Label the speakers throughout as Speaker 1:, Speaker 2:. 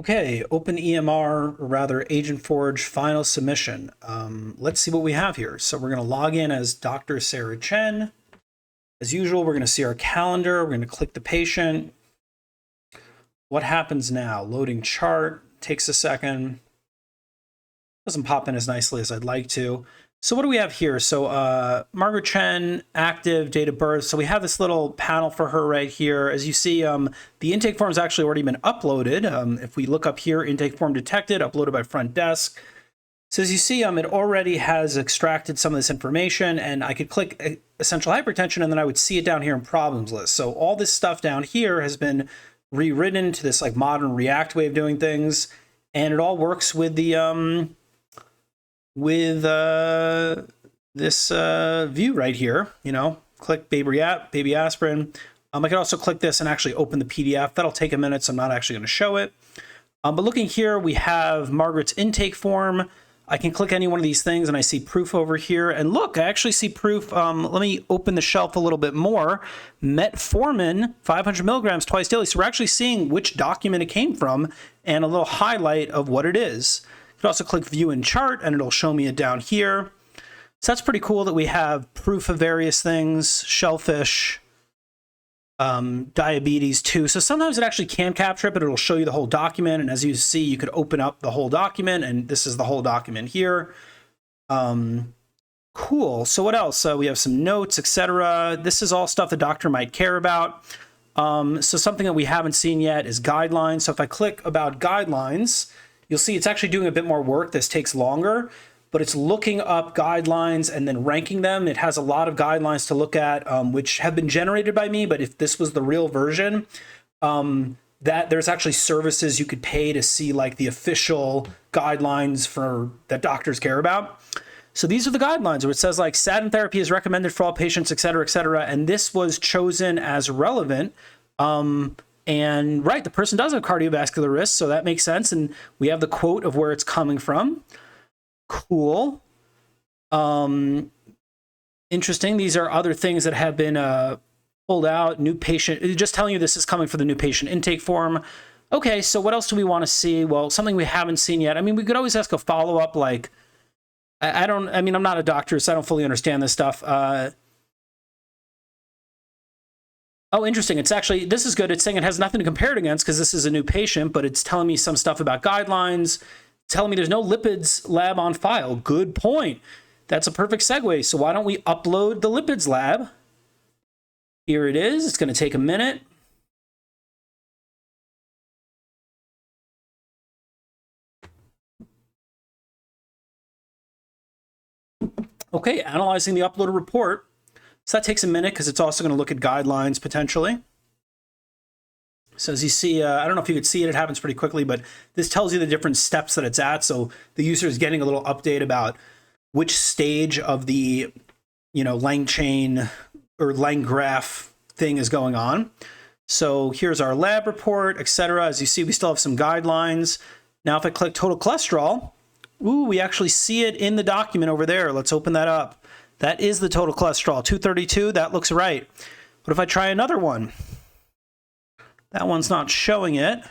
Speaker 1: Okay, open EMR, or rather AgentForge final submission. Let's see what we have here. So we're going to log in as Dr. Sarah Chen. As usual, we're going to see our calendar. We're going to click the patient. What happens now? Loading chart takes a second. Doesn't pop in as nicely as I'd like to. So what do we have here? So Margaret Chen, active, date of birth. So we have this little panel for her right here. As you see, the intake form has actually already been uploaded. If we look up here, intake form detected, uploaded by front desk. So as you see, it already has extracted some of this information, and I could click essential hypertension, and then I would see it down here in problems list. So all this stuff down here has been rewritten to this like modern React way of doing things, and it all works with the this view right here. You know, click baby aspirin. I could also click this and actually open the PDF. That'll take a minute, so I'm not actually going to show it. But looking here, we have Margaret's intake form. I can click any one of these things and I see proof over here. And look, I actually see proof. Let me open the shelf a little bit more. Metformin, 500 milligrams twice daily. So we're actually seeing which document it came from and a little highlight of what it is. You can also click view in chart and it'll show me it down here. So that's pretty cool that we have proof of various things, shellfish, diabetes too. So sometimes it actually can capture it, but it'll show you the whole document. And as you see, you could open up the whole document, and this is the whole document here. Cool. So what else? We have some notes, etc. This is all stuff the doctor might care about. So something that we haven't seen yet is guidelines. So if I click about guidelines, you'll see it's actually doing a bit more work. This takes longer, but it's looking up guidelines and then ranking them. It has a lot of guidelines to look at, which have been generated by me. But if this was the real version, that there's actually services you could pay to see like the official guidelines for that doctors care about. So these are the guidelines where it says like statin therapy is recommended for all patients, et cetera, et cetera. And this was chosen as relevant. And right, the person does have cardiovascular risk, so that makes sense. And we have the quote of where it's coming from. Cool. Interesting. These are other things that have been pulled out. New patient, just telling you this is coming for the new patient intake form. Okay, so what else do we want to see? Well, something we haven't seen yet. I mean, we could always ask a follow-up like, I mean, I'm not a doctor, so I don't fully understand this stuff. Oh, interesting. It's actually, this is good. It's saying it has nothing to compare it against because this is a new patient, but it's telling me some stuff about guidelines, telling me there's no lipids lab on file. Good point. That's a perfect segue. So why don't we upload the lipids lab? Here it is. It's going to take a minute. Okay, analyzing the uploaded report. So that takes a minute because it's also going to look at guidelines potentially. So as you see, I don't know if you could see it, it happens pretty quickly, but this tells you the different steps that it's at. So the user is getting a little update about which stage of the, Lang chain or Lang graph thing is going on. So here's our lab report, etc. As you see, we still have some guidelines. Now, if I click total cholesterol, ooh, we actually see it in the document over there. Let's open that up. That is the total cholesterol, 232. That looks right. What if I try another one? That one's not showing it.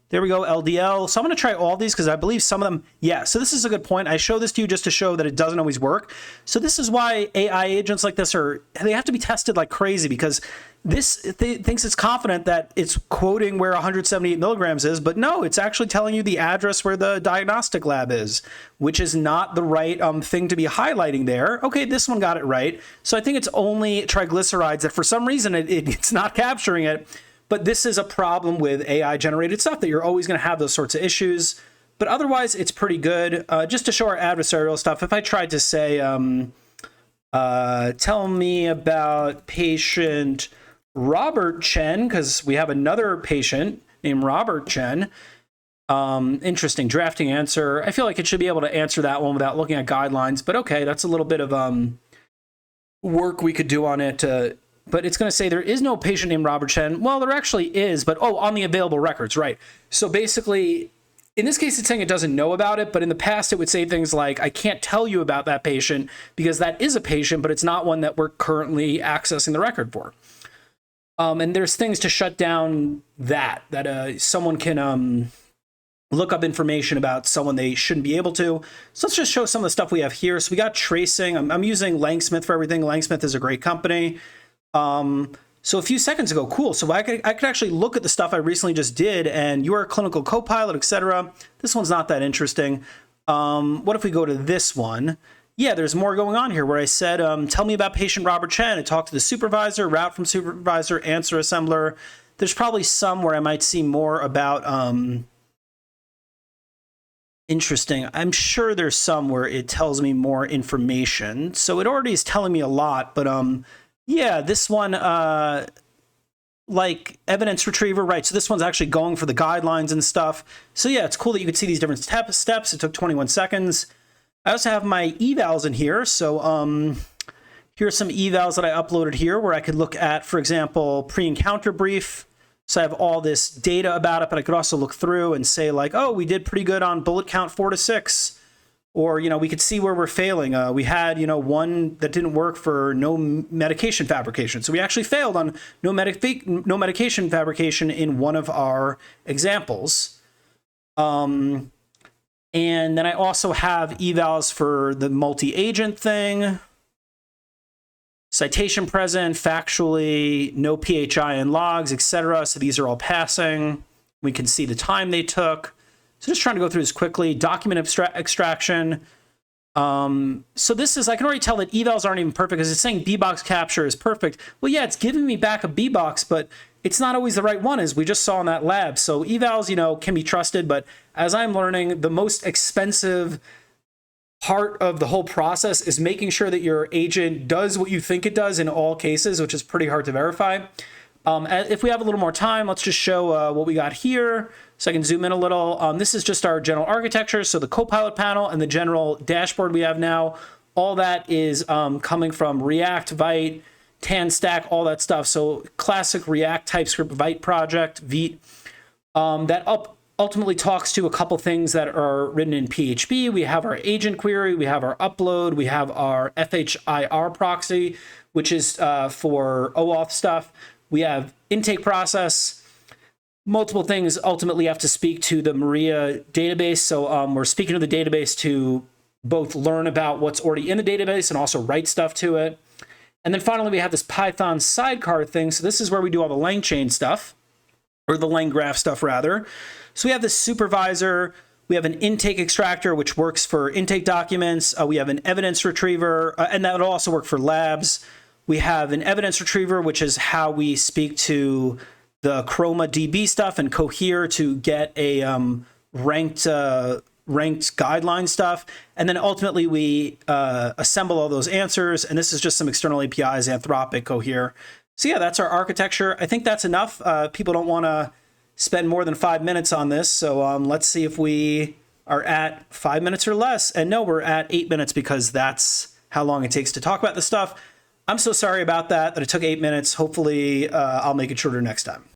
Speaker 1: There we go, LDL. So I'm going to try all these because I believe some of them, yeah. So this is a good point. I show this to you just to show that it doesn't always work. So this is why AI agents like this they have to be tested like crazy because this thinks it's confident that it's quoting where 178 milligrams is, but no, it's actually telling you the address where the diagnostic lab is, which is not the right thing to be highlighting there. Okay, this one got it right. So I think it's only triglycerides that for some reason it's not capturing it. But this is a problem with AI-generated stuff that you're always going to have those sorts of issues. But otherwise, it's pretty good. Just to show our adversarial stuff, if I tried to say, tell me about patient Robert Chen, because we have another patient named Robert Chen. Interesting, drafting answer. I feel like it should be able to answer that one without looking at guidelines. But okay, that's a little bit of work we could do on it. But it's going to say there is no patient named Robert Chen. Well, there actually is, but on the available records, right? So basically, in this case, it's saying it doesn't know about it, but in the past, it would say things like, I can't tell you about that patient because that is a patient, but it's not one that we're currently accessing the record for. And there's things to shut down that someone can look up information about someone they shouldn't be able to. So let's just show some of the stuff we have here. So we got tracing. I'm using Langsmith for everything. Langsmith is a great company. So a few seconds ago, cool. So I could actually look at the stuff I recently just did, and you are a clinical co-pilot, etc. This one's not that interesting. What if we go to this one? Yeah, there's more going on here where I said, tell me about patient Robert Chen. I talked to the supervisor, route from supervisor, answer assembler. There's probably some where I might see more about, interesting. I'm sure there's some where it tells me more information. So it already is telling me a lot, but yeah, this one, like evidence retriever, right? So this one's actually going for the guidelines and stuff. So yeah, it's cool that you could see these different steps. It took 21 seconds. I also have my evals in here. So here's some evals that I uploaded here where I could look at, for example, pre-encounter brief. So I have all this data about it, but I could also look through and say like, oh, we did pretty good on bullet count 4 to 6. Or, you know, we could see where we're failing. We had, you know, one that didn't work for no medication fabrication. So we actually failed on no medication fabrication in one of our examples. And then I also have evals for the multi-agent thing. Citation present, factually, no PHI in logs, etc. So these are all passing. We can see the time they took. So just trying to go through this quickly. Document extraction. So this is, I can already tell that evals aren't even perfect because it's saying B-box capture is perfect. Well, yeah, it's giving me back a B-box, but it's not always the right one, as we just saw in that lab. So evals, you know, can be trusted, but as I'm learning, the most expensive part of the whole process is making sure that your agent does what you think it does in all cases, which is pretty hard to verify. If we have a little more time, let's just show what we got here. So I can zoom in a little. This is just our general architecture. So the Copilot panel and the general dashboard we have now, all that is coming from React, Vite, TanStack, all that stuff. So classic React TypeScript Vite project, Vite, that ultimately talks to a couple things that are written in PHP. We have our agent query, we have our upload, we have our FHIR proxy, which is for OAuth stuff. We have intake process. Multiple things ultimately have to speak to the Maria database. So we're speaking to the database to both learn about what's already in the database and also write stuff to it. And then finally, we have this Python sidecar thing. So this is where we do all the LangChain stuff, or the LangGraph stuff rather. So we have this supervisor. We have an intake extractor, which works for intake documents. We have an evidence retriever, and that will also work for labs. We have an evidence retriever, which is how we speak to the Chroma DB stuff and Cohere to get a ranked guideline stuff. And then ultimately we assemble all those answers. And this is just some external APIs, Anthropic, Cohere. So yeah, that's our architecture. I think that's enough. People don't want to spend more than 5 minutes on this. So let's see if we are at 5 minutes or less. And no, we're at 8 minutes because that's how long it takes to talk about this stuff. I'm so sorry about that it took 8 minutes. Hopefully I'll make it shorter next time.